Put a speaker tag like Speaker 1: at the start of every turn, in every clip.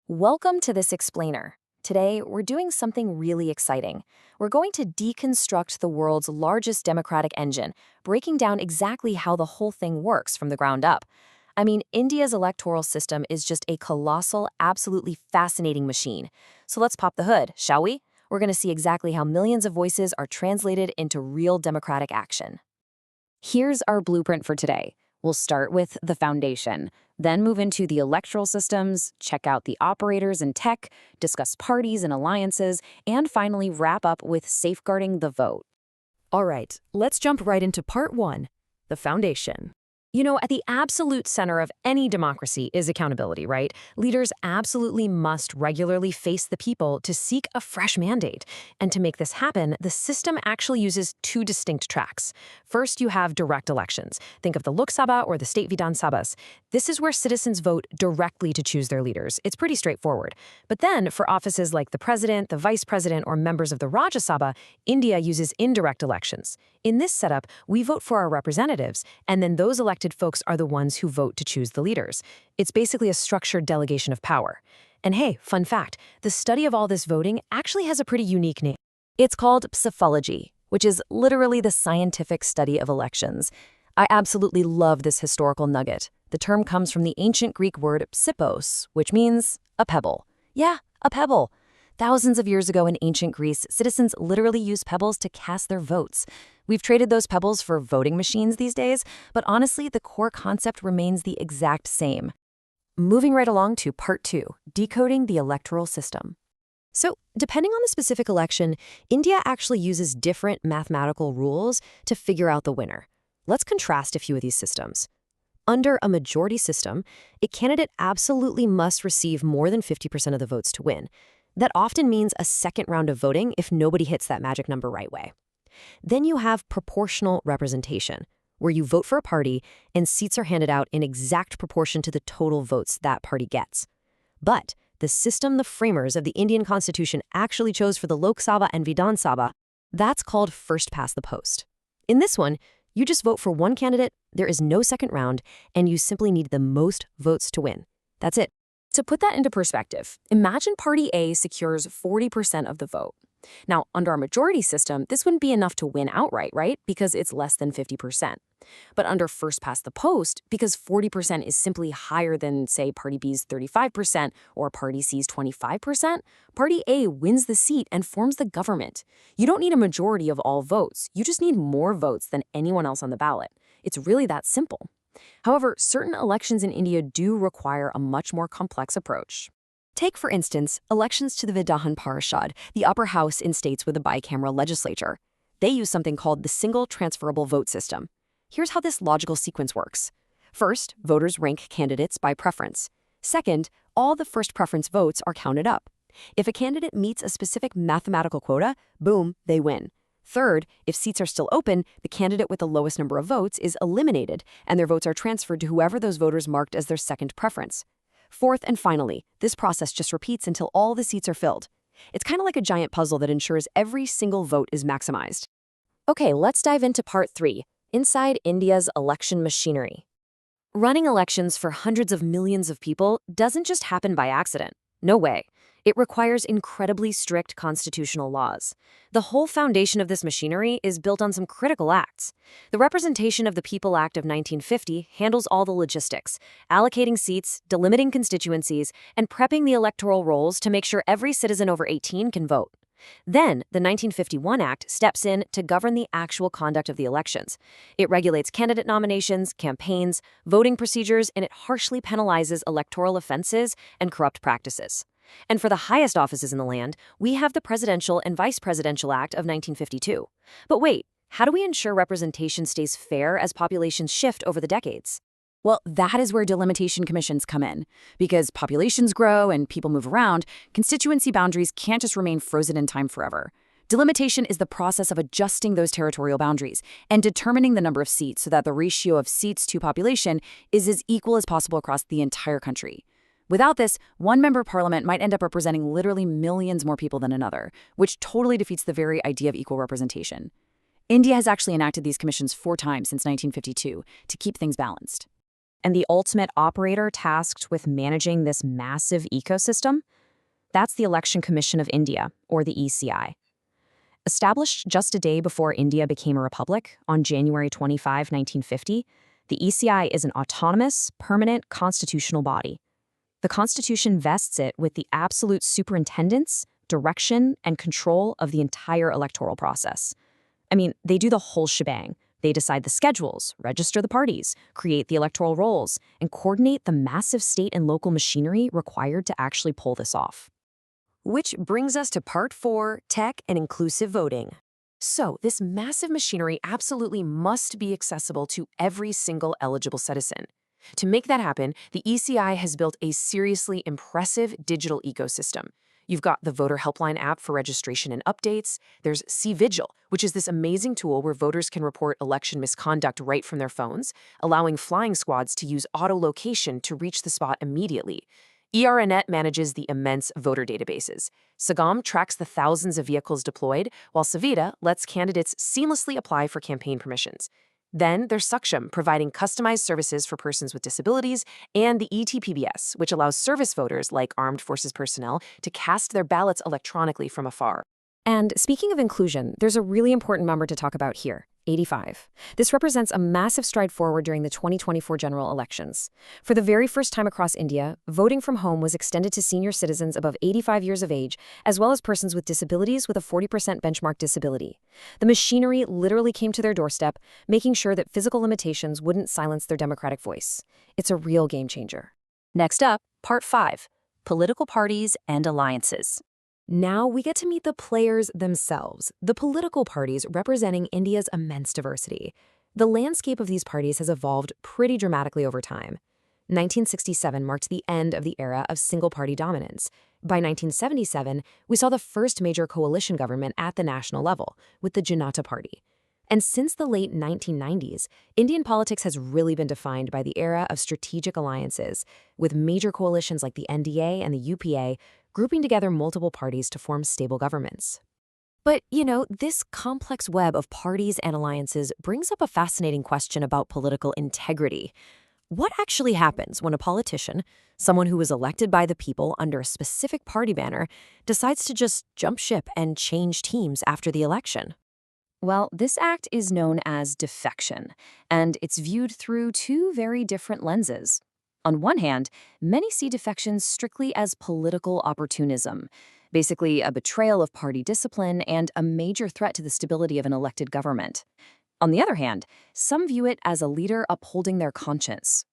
Speaker 1: Welcome to this explainer. Today, we're doing something really exciting. We're going to deconstruct the world's largest democratic engine, breaking down exactly how the whole thing works from the ground up. I mean, India's electoral system is just a colossal, absolutely fascinating machine. So let's pop the hood, shall we? We're going to see exactly how millions of voices are translated into real democratic action. Here's our blueprint for today. We'll start with the foundation, then move into the electoral systems, check out the operators and tech, discuss parties and alliances, and finally wrap up with safeguarding the vote.
Speaker 2: All right, let's jump right into part one, the foundation.
Speaker 1: At the absolute center of any democracy is accountability, right? Leaders absolutely must regularly face the people to seek a fresh mandate. And to make this happen, the system actually uses two distinct tracks. First, you have direct elections. Think of the Lok Sabha or the state Vidhan Sabhas. This is where citizens vote directly to choose their leaders. It's pretty straightforward. But then, for offices like the president, the vice president, or members of the Rajya Sabha, India uses indirect elections. In this setup, we vote for our representatives, and then those elected folks are the ones who vote to choose the leaders. It's basically a structured delegation of power. And hey, fun fact, the study of all this voting actually has a pretty unique name. It's called psephology, which is literally the scientific study of elections. I absolutely love this historical nugget. The term comes from the ancient Greek word psippos, which means a pebble. Yeah, a pebble. Thousands of years ago in ancient Greece, citizens literally used pebbles to cast their votes. We've traded those pebbles for voting machines these days, but honestly, the core concept remains the exact same. Moving right along to part two, decoding the electoral system. So, depending on the specific election, India actually uses different mathematical rules to figure out the winner. Let's contrast a few of these systems. Under a majority system, a candidate absolutely must receive more than 50% of the votes to win. That often means a second round of voting if nobody hits that magic number right way. Then you have proportional representation, where you vote for a party and seats are handed out in exact proportion to the total votes that party gets. But the system the framers of the Indian Constitution actually chose for the Lok Sabha and Vidhan Sabha, that's called first past the post. In this one, you just vote for one candidate, there is no second round, and you simply need the most votes to win. That's it. To put that into perspective, imagine Party A secures 40% of the vote. Now, under our majority system, this wouldn't be enough to win outright, right? Because it's less than 50%. But under first past the post, because 40% is simply higher than, say, Party B's 35% or Party C's 25%, Party A wins the seat and forms the government. You don't need a majority of all votes. You just need more votes than anyone else on the ballot. It's really that simple. However, certain elections in India do require a much more complex approach. Take, for instance, elections to the Vidhan Parishad, the upper house in states with a bicameral legislature. They use something called the single transferable vote system. Here's how this logical sequence works. First, voters rank candidates by preference. Second, all the first preference votes are counted up. If a candidate meets a specific mathematical quota, boom, they win. Third, if seats are still open, the candidate with the lowest number of votes is eliminated, and their votes are transferred to whoever those voters marked as their second preference. Fourth and finally, this process just repeats until all the seats are filled. It's kind of like a giant puzzle that ensures every single vote is maximized. Okay, let's dive into part three, inside India's election machinery. Running elections for hundreds of millions of people doesn't just happen by accident. No way. It requires incredibly strict constitutional laws. The whole foundation of this machinery is built on some critical acts. The Representation of the People Act of 1950 handles all the logistics, allocating seats, delimiting constituencies, and prepping the electoral rolls to make sure every citizen over 18 can vote. Then, the 1951 Act steps in to govern the actual conduct of the elections. It regulates candidate nominations, campaigns, voting procedures, and it harshly penalizes electoral offenses and corrupt practices. And for the highest offices in the land, we have the Presidential and Vice Presidential Act of 1952. But wait, how do we ensure representation stays fair as populations shift over the decades?
Speaker 2: Well, that is where delimitation commissions come in. Because populations grow and people move around, constituency boundaries can't just remain frozen in time forever. Delimitation is the process of adjusting those territorial boundaries and determining the number of seats so that the ratio of seats to population is as equal as possible across the entire country. Without this, one member of parliament might end up representing literally millions more people than another, which totally defeats the very idea of equal representation. India has actually enacted these commissions 4 times since 1952 to keep things balanced.
Speaker 1: And the ultimate operator tasked with managing this massive ecosystem? That's the Election Commission of India, or the ECI. Established just a day before India became a republic, on January 25, 1950, the ECI is an autonomous, permanent constitutional body. The Constitution vests it with the absolute superintendence, direction, and control of the entire electoral process. I mean, they do the whole shebang. They decide the schedules, register the parties, create the electoral rolls, and coordinate the massive state and local machinery required to actually pull this off. Which brings us to Part 4, Tech and Inclusive Voting. So, this massive machinery absolutely must be accessible to every single eligible citizen. To make that happen, the ECI has built a seriously impressive digital ecosystem. You've got the Voter Helpline app for registration and updates. There's C-Vigil, which is this amazing tool where voters can report election misconduct right from their phones, allowing flying squads to use auto-location to reach the spot immediately. ERNet manages the immense voter databases. Sagam tracks the thousands of vehicles deployed, while Savita lets candidates seamlessly apply for campaign permissions. Then there's Saksham, providing customized services for persons with disabilities, and the ETPBS, which allows service voters like armed forces personnel to cast their ballots electronically from afar. And speaking of inclusion, there's a really important number to talk about here, 85. This represents a massive stride forward during the 2024 general elections. For the very first time across India, voting from home was extended to senior citizens above 85 years of age, as well as persons with disabilities with a 40% benchmark disability. The machinery literally came to their doorstep, making sure that physical limitations wouldn't silence their democratic voice. It's a real game changer. Next up, Part 5, Political Parties and Alliances. Now we get to meet the players themselves, the political parties representing India's immense diversity. The landscape of these parties has evolved pretty dramatically over time. 1967 marked the end of the era of single-party dominance. By 1977, we saw the first major coalition government at the national level, with the Janata Party. And since the late 1990s, Indian politics has really been defined by the era of strategic alliances, with major coalitions like the NDA and the UPA grouping together multiple parties to form stable governments. But, this complex web of parties and alliances brings up a fascinating question about political integrity. What actually happens when a politician, someone who was elected by the people under a specific party banner, decides to just jump ship and change teams after the election? Well, this act is known as defection, and it's viewed through two very different lenses. On one hand, many see defections strictly as political opportunism, basically a betrayal of party discipline and a major threat to the stability of an elected government. On the other hand, some view it as a leader upholding their conscience.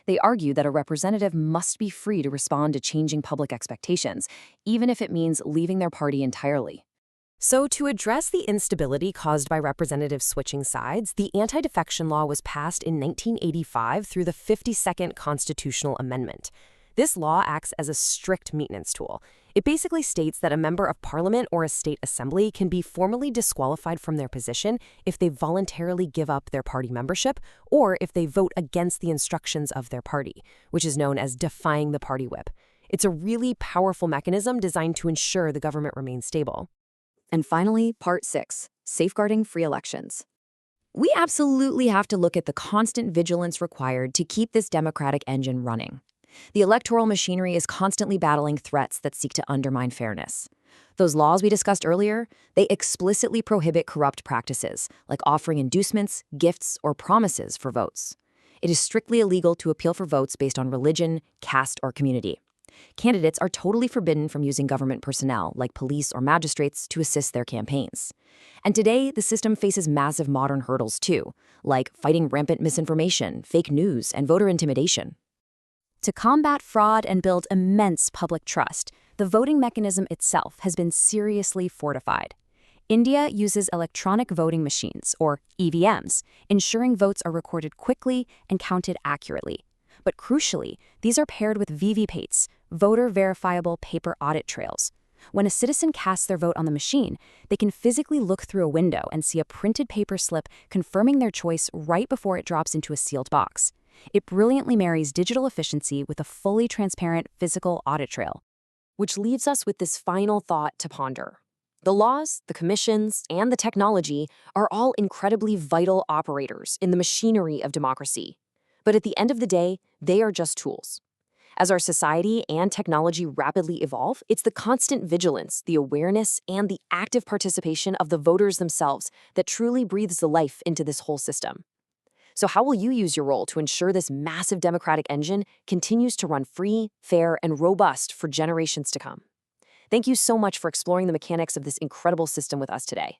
Speaker 1: They argue that a representative must be free to respond to changing public expectations, even if it means leaving their party entirely. So, to address the instability caused by representatives switching sides, the anti-defection law was passed in 1985 through the 52nd Constitutional Amendment. This law acts as a strict maintenance tool. It basically states that a member of parliament or a state assembly can be formally disqualified from their position if they voluntarily give up their party membership or if they vote against the instructions of their party, which is known as defying the party whip. It's a really powerful mechanism designed to ensure the government remains stable. And finally, Part 6, Safeguarding Free Elections. We absolutely have to look at the constant vigilance required to keep this democratic engine running. The electoral machinery is constantly battling threats that seek to undermine fairness. Those laws we discussed earlier, they explicitly prohibit corrupt practices, like offering inducements, gifts, or promises for votes. It is strictly illegal to appeal for votes based on religion, caste, or community. Candidates are totally forbidden from using government personnel, like police or magistrates, to assist their campaigns. And today, the system faces massive modern hurdles too, like fighting rampant misinformation, fake news, and voter intimidation. To combat fraud and build immense public trust, the voting mechanism itself has been seriously fortified. India uses electronic voting machines, or EVMs, ensuring votes are recorded quickly and counted accurately. But crucially, these are paired with VVPates, voter-verifiable paper audit trails. When a citizen casts their vote on the machine, they can physically look through a window and see a printed paper slip confirming their choice right before it drops into a sealed box. It brilliantly marries digital efficiency with a fully transparent physical audit trail. Which leaves us with this final thought to ponder. The laws, the commissions, and the technology are all incredibly vital operators in the machinery of democracy.
Speaker 2: But at the end of the day, they are just tools. As our society and technology rapidly evolve, it's the constant vigilance, the awareness, and the active participation of the voters themselves that truly breathes the life into this whole system. So how will you use your role to ensure this massive democratic engine continues to run free, fair, and robust for generations to come? Thank you so much for exploring the mechanics of this incredible system with us today.